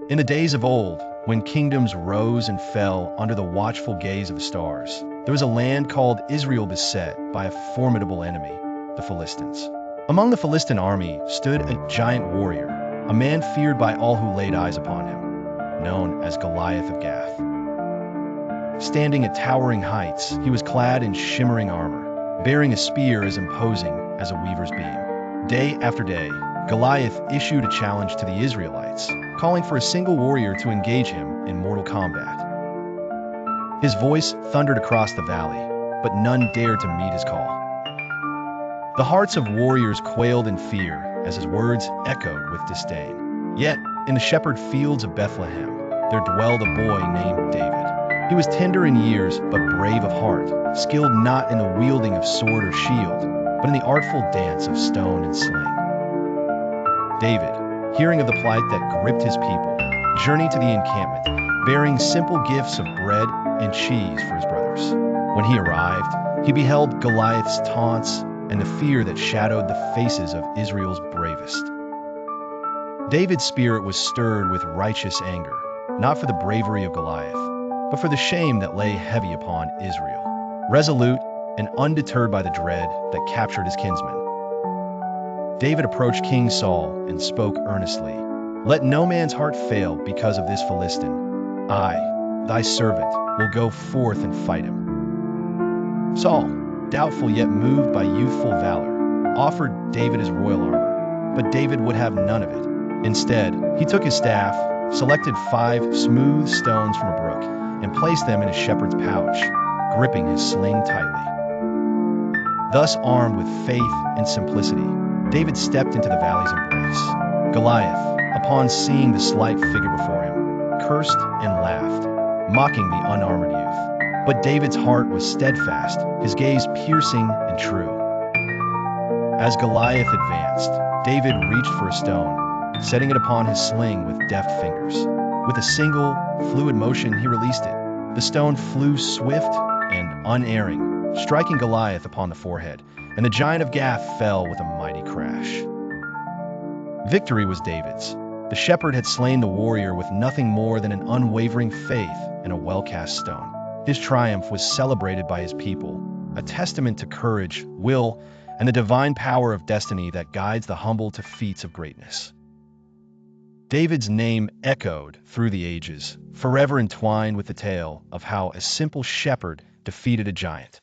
In the days of old, when kingdoms rose and fell under the watchful gaze of the stars, there was a land called Israel beset by a formidable enemy, the Philistines. Among the Philistine army stood a giant warrior, a man feared by all who laid eyes upon him, known as Goliath of Gath. Standing at towering heights, he was clad in shimmering armor, bearing a spear as imposing as a weaver's beam. Day after day, Goliath issued a challenge to the Israelites, calling for a single warrior to engage him in mortal combat. His voice thundered across the valley, but none dared to meet his call. The hearts of warriors quailed in fear as his words echoed with disdain. Yet, in the shepherd fields of Bethlehem, there dwelled a boy named David. He was tender in years, but brave of heart, skilled not in the wielding of sword or shield, but in the artful dance of stone and sling. David, hearing of the plight that gripped his people, journeyed to the encampment, bearing simple gifts of bread and cheese for his brothers. When he arrived, he beheld Goliath's taunts and the fear that shadowed the faces of Israel's bravest. David's spirit was stirred with righteous anger, not for the bravery of Goliath, but for the shame that lay heavy upon Israel. Resolute and undeterred by the dread that captured his kinsmen, David approached King Saul and spoke earnestly, "Let no man's heart fail because of this Philistine. I, thy servant, will go forth and fight him." Saul, doubtful yet moved by youthful valor, offered David his royal armor, but David would have none of it. Instead, he took his staff, selected 5 smooth stones from a brook, and placed them in his shepherd's pouch, gripping his sling tightly. Thus armed with faith and simplicity, David stepped into the valley's embrace. Goliath, upon seeing the slight figure before him, cursed and laughed, mocking the unarmored youth. But David's heart was steadfast, his gaze piercing and true. As Goliath advanced, David reached for a stone, setting it upon his sling with deft fingers. With a single, fluid motion, he released it. The stone flew swift and unerring, striking Goliath upon the forehead, and the giant of Gath fell with a mighty crash. Victory was David's. The shepherd had slain the warrior with nothing more than an unwavering faith in a well-cast stone. His triumph was celebrated by his people, a testament to courage, will, and the divine power of destiny that guides the humble to feats of greatness. David's name echoed through the ages, forever entwined with the tale of how a simple shepherd defeated a giant.